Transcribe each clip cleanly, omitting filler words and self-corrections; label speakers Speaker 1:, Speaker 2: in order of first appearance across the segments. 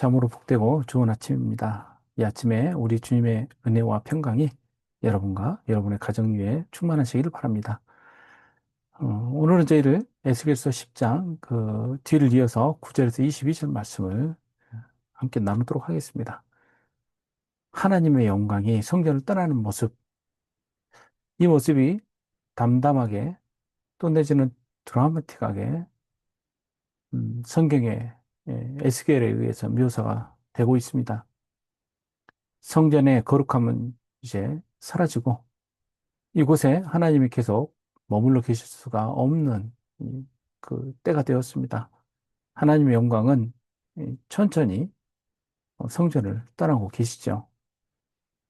Speaker 1: 참으로 복되고 좋은 아침입니다. 이 아침에 우리 주님의 은혜와 평강이 여러분과 여러분의 가정 위에 충만하시기를 바랍니다. 오늘은 저희를 에스겔서 10장 그 뒤를 이어서 9절에서 22절 말씀을 함께 나누도록 하겠습니다. 하나님의 영광이 성전을 떠나는 모습, 이 모습이 담담하게 또 내지는 드라마틱하게 성경의 에스겔에 의해서 묘사가 되고 있습니다. 성전의 거룩함은 이제 사라지고 이곳에 하나님이 계속 머물러 계실 수가 없는 그 때가 되었습니다. 하나님의 영광은 천천히 성전을 떠나고 계시죠.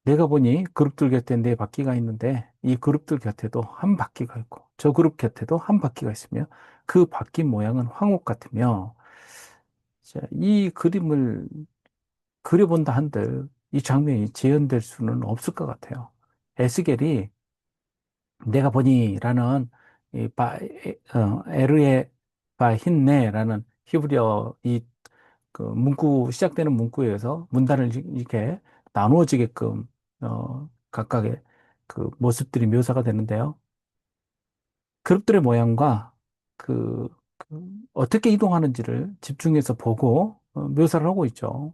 Speaker 1: 내가 보니 그룹들 곁에 네 바퀴가 있는데 이 그룹들 곁에도 한 바퀴가 있고 저 그룹 곁에도 한 바퀴가 있으며 그 바퀴 모양은 황옥 같으며 자, 이 그림을 그려본다 한들 이 장면이 재현될 수는 없을 것 같아요. 에스겔이 내가 보니라는 에르에 바 힌네라는 히브리어 이 그 문구 시작되는 문구에 의해서 문단을 이렇게 나누어지게끔 각각의 그 모습들이 묘사가 되는데요. 그룹들의 모양과 그 어떻게 이동하는지를 집중해서 보고 묘사를 하고 있죠.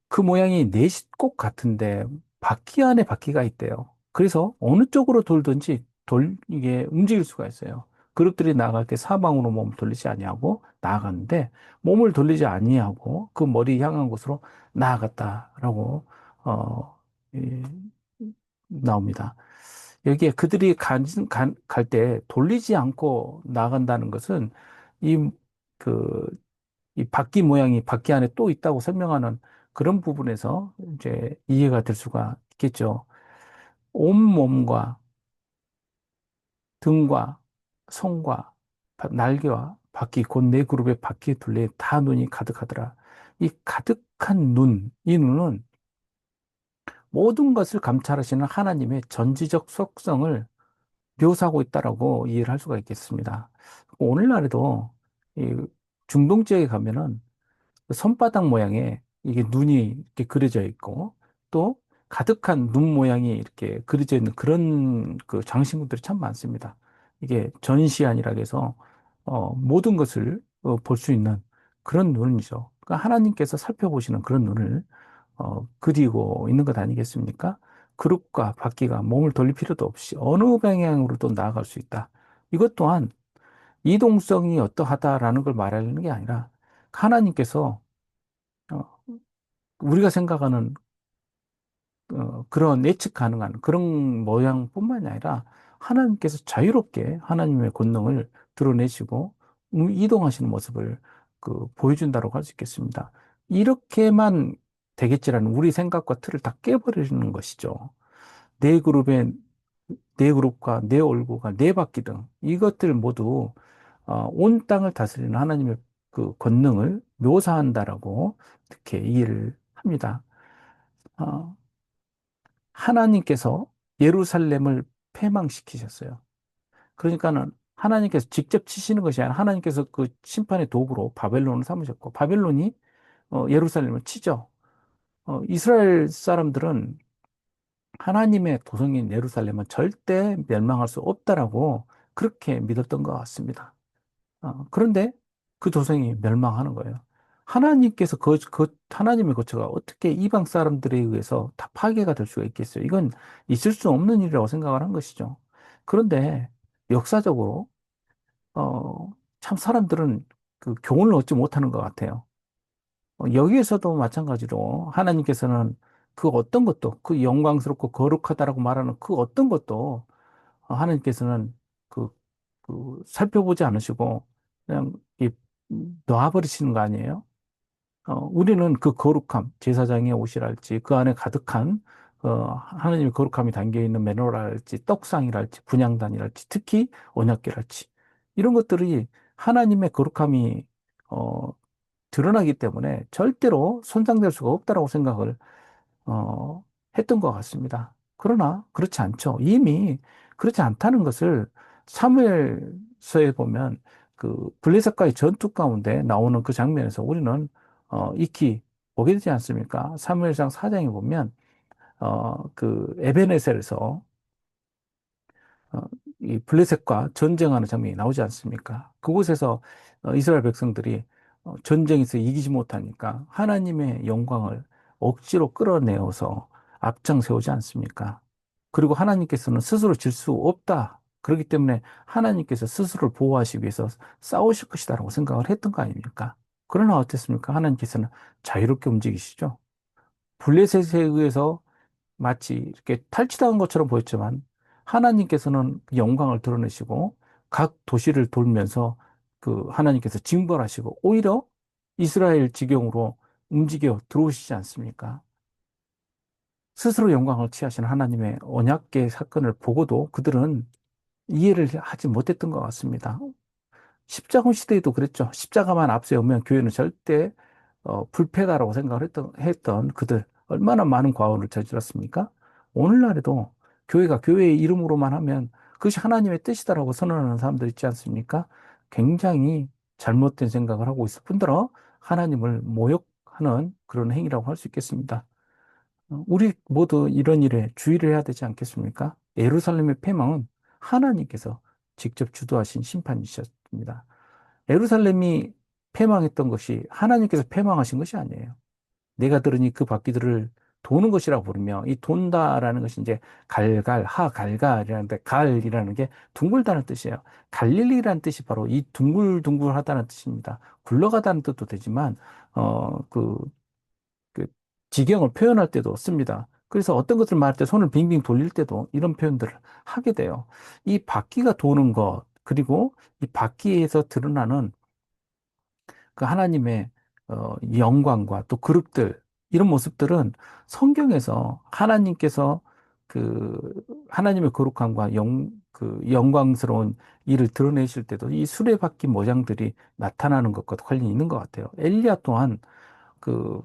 Speaker 1: 그 모양이 넷이 꼭 같은데 바퀴 안에 바퀴가 있대요. 그래서 어느 쪽으로 돌든지 이게 움직일 수가 있어요. 그룹들이 나아갈 때 사방으로 몸을 돌리지 아니하고 나아가는데 몸을 돌리지 아니하고 그 머리 향한 곳으로 나아갔다라고 어, 이, 나옵니다. 여기에 그들이 갈 때 돌리지 않고 나아간다는 것은 이, 그, 이 바퀴 모양이 바퀴 안에 또 있다고 설명하는 그런 부분에서 이제 이해가 될 수가 있겠죠. 온몸과 등과 손과 날개와 바퀴, 곧 네 그룹의 바퀴 둘레에 다 눈이 가득하더라. 이 가득한 눈, 이 눈은 모든 것을 감찰하시는 하나님의 전지적 속성을 묘사하고 있다라고 이해를 할 수가 있겠습니다. 오늘날에도 이 중동 지역에 가면은 그 손바닥 모양의 이게 눈이 이렇게 그려져 있고 또 가득한 눈 모양이 이렇게 그려져 있는 그런 그 장신구들이 참 많습니다. 이게 전시안이라 해서 모든 것을 볼 수 있는 그런 눈이죠. 그러니까 하나님께서 살펴보시는 그런 눈을 그리고 있는 것 아니겠습니까? 그룹과 바퀴가 몸을 돌릴 필요도 없이 어느 방향으로도 나아갈 수 있다. 이것 또한 이동성이 어떠하다라는 걸 말하는 게 아니라 하나님께서 어, 우리가 생각하는 그런 예측 가능한 그런 모양뿐만이 아니라 하나님께서 자유롭게 하나님의 권능을 드러내시고 이동하시는 모습을 보여준다고 할 수 있겠습니다. 이렇게만 되겠지라는 우리 생각과 틀을 다 깨버리는 것이죠. 네 그룹의 네 그룹과 네 얼굴과 네 바퀴 등 이것들 모두 온 땅을 다스리는 하나님의 그 권능을 묘사한다라고 이렇게 이해를 합니다. 어, 하나님께서 예루살렘을 패망시키셨어요. 그러니까는 하나님께서 직접 치시는 것이 아니라 하나님께서 그 심판의 도구로 바벨론을 삼으셨고 바벨론이 예루살렘을 치죠. 이스라엘 사람들은 하나님의 도성인 예루살렘은 절대 멸망할 수 없다라고 그렇게 믿었던 것 같습니다. 그런데 그 도성이 멸망하는 거예요. 하나님께서 하나님의 거처가 어떻게 이방 사람들에 의해서 다 파괴가 될 수가 있겠어요? 이건 있을 수 없는 일이라고 생각을 한 것이죠. 그런데 역사적으로, 참 사람들은 그 교훈을 얻지 못하는 것 같아요. 여기에서도 마찬가지로 하나님께서는 그 어떤 것도 그 영광스럽고 거룩하다라고 말하는 그 어떤 것도 하나님께서는 그, 살펴보지 않으시고 그냥 놔버리시는 거 아니에요? 우리는 그 거룩함, 제사장의 옷이랄지 그 안에 가득한 하나님의 거룩함이 담겨 있는 메노랄지 떡상이랄지 분향단이랄지 특히 언약궤랄지 이런 것들이 하나님의 거룩함이 어, 드러나기 때문에 절대로 손상될 수가 없다라고 생각을 어, 했던 것 같습니다. 그러나 그렇지 않죠. 이미 그렇지 않다는 것을 사무엘서에 보면 그 블레셋과의 전투 가운데 나오는 그 장면에서 우리는 익히 보게 되지 않습니까? 사무엘상 4장에 보면 그 에베네셀에서 어, 이 블레셋과 전쟁하는 장면이 나오지 않습니까? 그곳에서 이스라엘 백성들이 전쟁에서 이기지 못하니까 하나님의 영광을 억지로 끌어내어서 앞장 세우지 않습니까? 그리고 하나님께서는 스스로 질 수 없다. 그렇기 때문에 하나님께서 스스로를 보호하시기 위해서 싸우실 것이다라고 생각을 했던 거 아닙니까? 그러나 어땠습니까? 하나님께서는 자유롭게 움직이시죠. 블레셋에 의해서 마치 이렇게 탈취당한 것처럼 보였지만 하나님께서는 그 영광을 드러내시고 각 도시를 돌면서 그 하나님께서 징벌하시고 오히려 이스라엘 지경으로 움직여 들어오시지 않습니까? 스스로 영광을 취하시는 하나님의 언약계 사건을 보고도 그들은 이해를 하지 못했던 것 같습니다. 십자군 시대에도 그랬죠. 십자가만 앞세우면 교회는 절대 불패다라고 생각을 했던 그들 얼마나 많은 과오를 저질렀습니까? 오늘날에도 교회가 교회의 이름으로만 하면 그것이 하나님의 뜻이다라고 선언하는 사람들 있지 않습니까? 굉장히 잘못된 생각을 하고 있을 뿐더러 하나님을 모욕하는 그런 행위라고 할 수 있겠습니다. 우리 모두 이런 일에 주의를 해야 되지 않겠습니까? 예루살렘의 패망은 하나님께서 직접 주도하신 심판이셨습니다. 예루살렘이 패망했던 것이 하나님께서 패망하신 것이 아니에요. 내가 들으니 그 바퀴들을 도는 것이라고 부르며 이 돈다라는 것이 이제 갈갈, 하갈갈이라는데 갈이라는 게 둥글다는 뜻이에요. 갈릴리라는 뜻이 바로 이 둥글둥글하다는 뜻입니다. 굴러가다는 뜻도 되지만 그 지경을 표현할 때도 씁니다. 그래서 어떤 것을 말할 때 손을 빙빙 돌릴 때도 이런 표현들을 하게 돼요. 이 바퀴가 도는 것, 그리고 이 바퀴에서 드러나는 그 하나님의 영광과 또 그룹들, 이런 모습들은 성경에서 하나님께서 그 하나님의 거룩함과 그 영광스러운 일을 드러내실 때도 이 수레바퀴 모양들이 나타나는 것과 관련이 있는 것 같아요. 엘리야 또한 그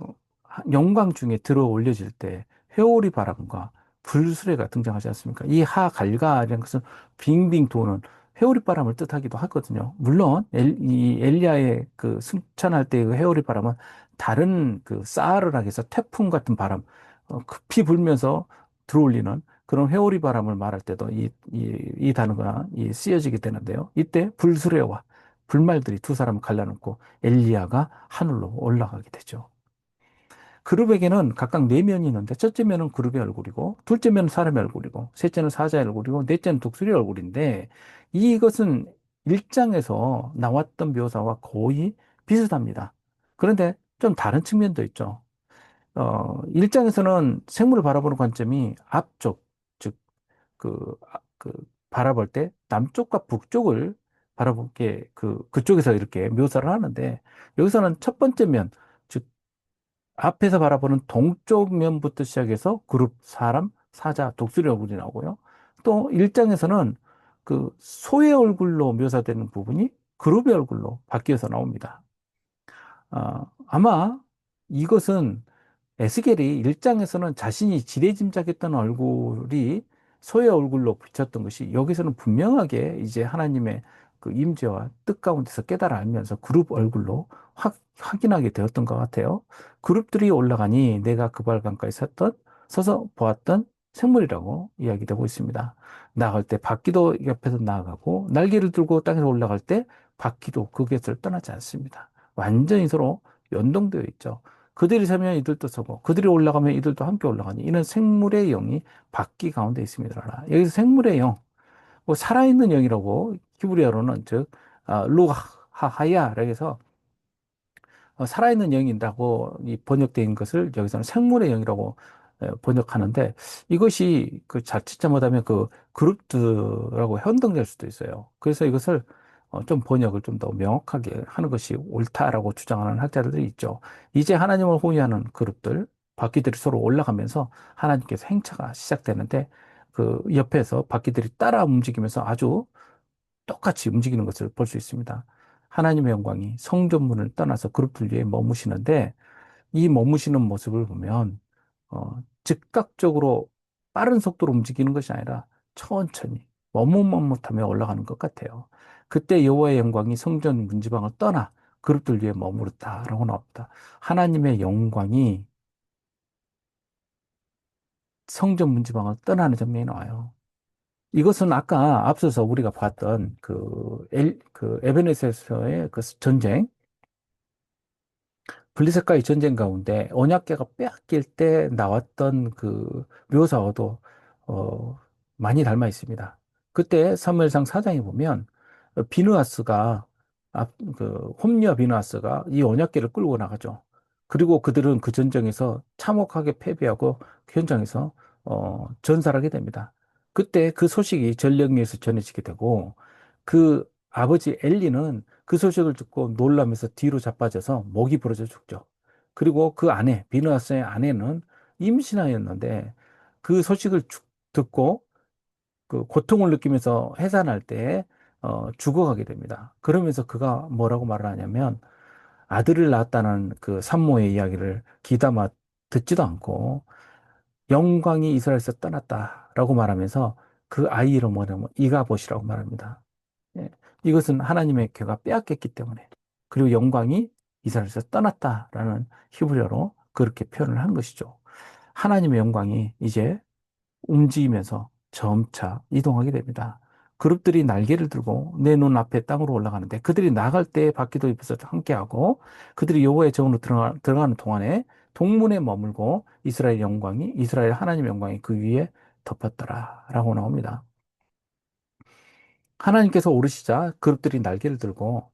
Speaker 1: 영광 중에 들어 올려질 때 회오리 바람과 불수레가 등장하지 않습니까? 이 하갈가라는 것은 빙빙 도는 회오리 바람을 뜻하기도 하거든요. 물론 이 엘리야의 그 승천할 때의 그 회오리 바람은 다른 그 사하르락에서 해서 태풍 같은 바람, 급히 불면서 들어올리는 그런 회오리 바람을 말할 때도 이 단어가 쓰여지게 되는데요. 이때 불수레와 불말들이 두 사람을 갈라놓고 엘리야가 하늘로 올라가게 되죠. 그룹에게는 각각 네 면이 있는데 첫째 면은 그룹의 얼굴이고 둘째 면은 사람의 얼굴이고 셋째는 사자의 얼굴이고 넷째는 독수리의 얼굴인데 이것은 일장에서 나왔던 묘사와 거의 비슷합니다. 그런데 좀 다른 측면도 있죠. 일장에서는 생물을 바라보는 관점이 앞쪽, 즉, 그 바라볼 때 남쪽과 북쪽을 바라보게 그쪽에서 이렇게 묘사를 하는데 여기서는 첫 번째 면, 즉 앞에서 바라보는 동쪽 면부터 시작해서 그룹 사람, 사자, 독수리 얼굴이 나오고요. 또 1장에서는 그 소의 얼굴로 묘사되는 부분이 그룹의 얼굴로 바뀌어서 나옵니다. 아마 이것은 에스겔이 1장에서는 자신이 지레짐작했던 얼굴이 소의 얼굴로 비쳤던 것이 여기서는 분명하게 이제 하나님의 그 임재와 뜻 가운데서 깨달아 알면서 그룹 얼굴로 확인하게 되었던 것 같아요. 그룹들이 올라가니 내가 그발강가에 서서 보았던 생물이라고 이야기되고 있습니다. 나아갈 때 바퀴도 옆에서 나아가고 날개를 들고 땅에서 올라갈 때 바퀴도 그 곁을 떠나지 않습니다. 완전히 서로 연동되어 있죠. 그들이 서면 이들도 서고 그들이 올라가면 이들도 함께 올라가니 이는 생물의 영이 바퀴 가운데 있습니다. 여기서 생물의 영, 뭐 살아있는 영이라고 히브리어로는 즉 루하하야라 해서 살아있는 영이라고 이 번역된 것을 여기서는 생물의 영이라고 번역하는데 이것이 그 자칫 잘못하면 그 그룹들하고 혼동될 수도 있어요. 그래서 이것을 좀 번역을 좀 더 명확하게 하는 것이 옳다라고 주장하는 학자들이 있죠. 이제 하나님을 호위하는 그룹들, 바퀴들이 서로 올라가면서 하나님께서 행차가 시작되는데 그 옆에서 바퀴들이 따라 움직이면서 아주 똑같이 움직이는 것을 볼 수 있습니다. 하나님의 영광이 성전문을 떠나서 그룹들 위에 머무시는데 이 머무시는 모습을 보면 즉각적으로 빠른 속도로 움직이는 것이 아니라 천천히 머뭇머뭇하며 올라가는 것 같아요. 그때 여호와의 영광이 성전 문지방을 떠나 그룹들 위에 머무르다라고 나옵니다. 하나님의 영광이 성전 문지방을 떠나는 장면이 나와요. 이것은 아까 앞서서 우리가 봤던 그 에베네셀서의 그 전쟁, 블리셋과의 전쟁 가운데 언약궤가 빼앗길 때 나왔던 그 묘사와도 어, 많이 닮아 있습니다. 그때 사무엘상 4장에 보면 비느하스가 그 홈리와 비느하스가 이 언약궤를 끌고 나가죠. 그리고 그들은 그 전쟁에서 참혹하게 패배하고 그 현장에서 전살하게 됩니다. 그때 그 소식이 전령리에서 전해지게 되고 그 아버지 엘리는 그 소식을 듣고 놀라면서 뒤로 자빠져서 목이 부러져 죽죠. 그리고 그 아내, 비느하스의 아내는 임신하였는데 그 소식을 듣고 그 고통을 느끼면서 해산할 때 죽어가게 됩니다. 그러면서 그가 뭐라고 말을 하냐면 아들을 낳았다는 그 산모의 이야기를 귀담아 듣지도 않고 영광이 이스라엘에서 떠났다라고 말하면서 그 아이 이름 뭐냐면 이가봇이라고 말합니다. 예. 이것은 하나님의 괴가 빼앗겼기 때문에 그리고 영광이 이스라엘에서 떠났다라는 히브리어로 그렇게 표현을 한 것이죠. 하나님의 영광이 이제 움직이면서 점차 이동하게 됩니다. 그룹들이 날개를 들고 내 눈앞에 땅으로 올라가는데 그들이 나갈 때 바퀴도 입어서 함께하고 그들이 여호와의 정으로 들어가는 동안에 동문에 머물고 이스라엘 하나님의 영광이 그 위에 덮었더라라고 나옵니다. 하나님께서 오르시자 그룹들이 날개를 들고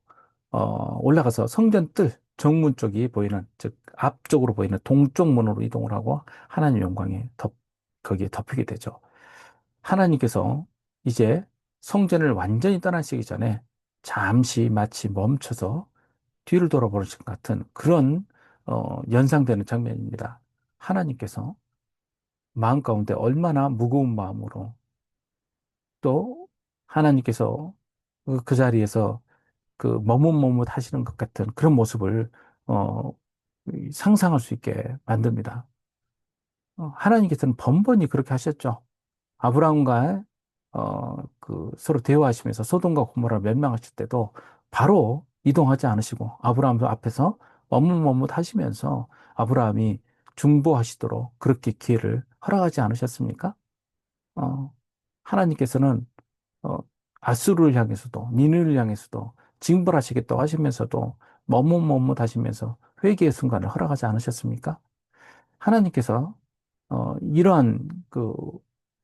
Speaker 1: 올라가서 성전 정문 쪽이 보이는 즉 앞쪽으로 보이는 동쪽 문으로 이동을 하고 하나님 영광에 거기에 덮이게 되죠. 하나님께서 이제 성전을 완전히 떠나시기 전에 잠시 마치 멈춰서 뒤를 돌아보는 것 같은 그런 연상되는 장면입니다. 하나님께서 마음 가운데 얼마나 무거운 마음으로 또 하나님께서 그 자리에서 그 머뭇머뭇 하시는 것 같은 그런 모습을 어, 상상할 수 있게 만듭니다. 하나님께서는 번번이 그렇게 하셨죠. 아브라함과 그 서로 대화하시면서 소돔과 고모라를 멸망하실 때도 바로 이동하지 않으시고 아브라함 앞에서 머뭇머뭇 하시면서 아브라함이 중보하시도록 그렇게 기회를 허락하지 않으셨습니까? 어, 하나님께서는 어, 아수르를 향해서도 니느를 향해서도 징벌하시겠다고 하시면서도 머뭇머뭇 하시면서 회개의 순간을 허락하지 않으셨습니까? 하나님께서 이러한 그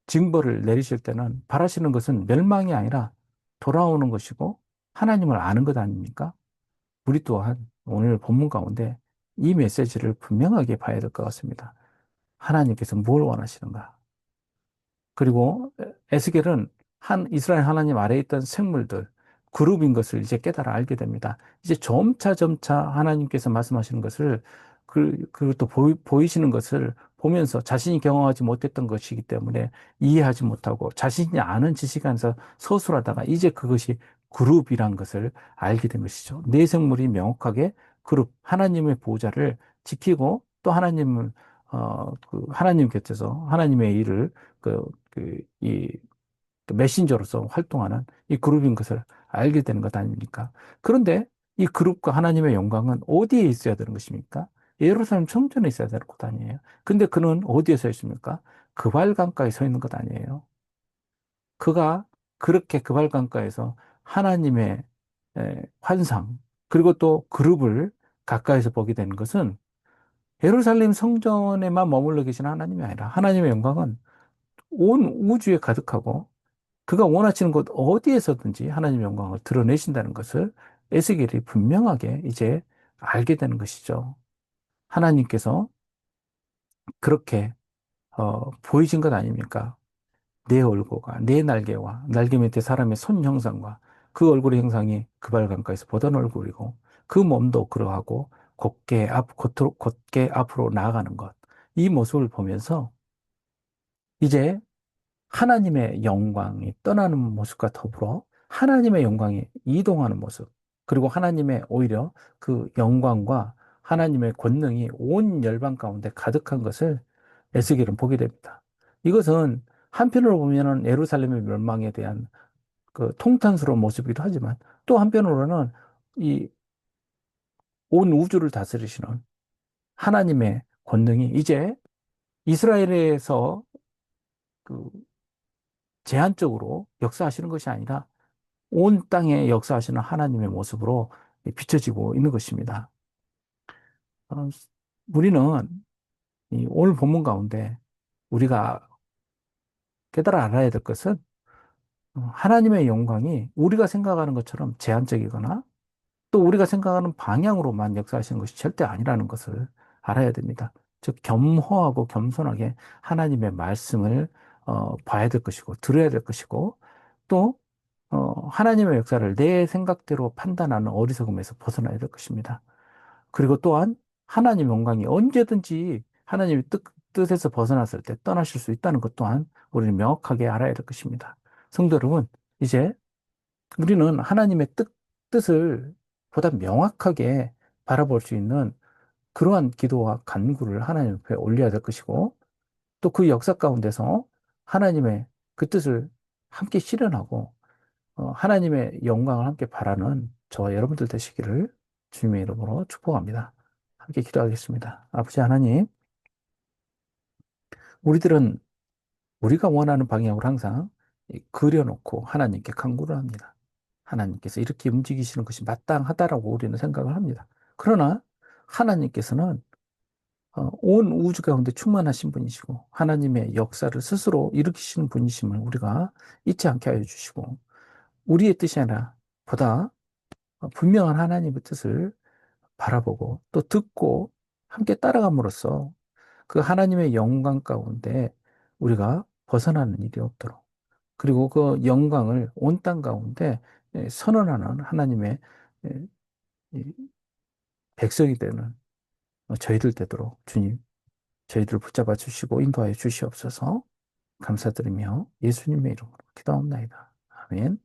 Speaker 1: 징벌을 내리실 때는 바라시는 것은 멸망이 아니라 돌아오는 것이고 하나님을 아는 것 아닙니까? 우리 또한 오늘 본문 가운데 이 메시지를 분명하게 봐야 될 것 같습니다. 하나님께서 뭘 원하시는가? 그리고 에스겔은 한 이스라엘 하나님 아래에 있던 생물들, 그룹인 것을 이제 깨달아 알게 됩니다. 이제 점차 하나님께서 말씀하시는 것을 그리고 또 보이시는 것을 보면서 자신이 경험하지 못했던 것이기 때문에 이해하지 못하고 자신이 아는 지식 안에서 서술하다가 이제 그것이 그룹이란 것을 알게 된 것이죠. 네 생물이 명확하게 그룹, 하나님의 보호자를 지키고 또 하나님 곁에서 하나님의 일을 그, 그 메신저로서 활동하는 이 그룹인 것을 알게 되는 것 아닙니까? 그런데 이 그룹과 하나님의 영광은 어디에 있어야 되는 것입니까? 예루살렘 성전에 있어야 되는 것 아니에요? 근데 그는 어디에 서 있습니까? 그발강가에 서 있는 것 아니에요? 그가 그렇게 그발강가에서 하나님의 환상, 그리고 또 그룹을 가까이서 보게 되는 것은 예루살렘 성전에만 머물러 계신 하나님이 아니라 하나님의 영광은 온 우주에 가득하고 그가 원하시는 곳 어디에서든지 하나님의 영광을 드러내신다는 것을 에스겔이 분명하게 이제 알게 되는 것이죠. 하나님께서 그렇게 보이신 것 아닙니까? 내 얼굴과 내 날개와 날개 밑에 사람의 손 형상과 그 얼굴의 형상이 그발강가에서 보던 얼굴이고 그 몸도 그러하고 곧게 앞으로 나아가는 것. 이 모습을 보면서 이제 하나님의 영광이 떠나는 모습과 더불어 하나님의 영광이 이동하는 모습, 그리고 하나님의 오히려 그 영광과 하나님의 권능이 온 열방 가운데 가득한 것을 에스겔은 보게 됩니다. 이것은 한편으로 보면은 예루살렘의 멸망에 대한 그 통탄스러운 모습이기도 하지만 또 한편으로는 온 우주를 다스리시는 하나님의 권능이 이제 이스라엘에서 그 제한적으로 역사하시는 것이 아니라 온 땅에 역사하시는 하나님의 모습으로 비춰지고 있는 것입니다. 어, 우리는 이 오늘 본문 가운데 우리가 깨달아 알아야 될 것은 하나님의 영광이 우리가 생각하는 것처럼 제한적이거나 또 우리가 생각하는 방향으로만 역사하시는 것이 절대 아니라는 것을 알아야 됩니다. 즉, 겸허하고 겸손하게 하나님의 말씀을 봐야 될 것이고, 들어야 될 것이고, 또 하나님의 역사를 내 생각대로 판단하는 어리석음에서 벗어나야 될 것입니다. 그리고 또한 하나님의 영광이 언제든지 하나님의 뜻에서 벗어났을 때 떠나실 수 있다는 것 또한 우리는 명확하게 알아야 될 것입니다. 성도 여러분, 이제 우리는 하나님의 뜻을 보다 명확하게 바라볼 수 있는 그러한 기도와 간구를 하나님 앞에 올려야 될 것이고, 또 그 역사 가운데서 하나님의 그 뜻을 함께 실현하고, 하나님의 영광을 함께 바라는 저와 여러분들 되시기를 주님의 이름으로 축복합니다. 함께 기도하겠습니다. 아버지 하나님, 우리들은 우리가 원하는 방향으로 항상 그려놓고 하나님께 간구를 합니다. 하나님께서 이렇게 움직이시는 것이 마땅하다라고 우리는 생각을 합니다. 그러나 하나님께서는 온 우주 가운데 충만하신 분이시고 하나님의 역사를 스스로 일으키시는 분이심을 우리가 잊지 않게 하여 주시고 우리의 뜻이 아니라 보다 분명한 하나님의 뜻을 바라보고 또 듣고 함께 따라감으로써 그 하나님의 영광 가운데 우리가 벗어나는 일이 없도록 그리고 그 영광을 온 땅 가운데 선언하는 하나님의 예, 이 백성이 되는 저희들 되도록 주님 저희들을 붙잡아 주시고 인도하여 주시옵소서 감사드리며 예수님의 이름으로 기도합니다. 아멘.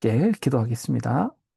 Speaker 1: 께 기도하겠습니다.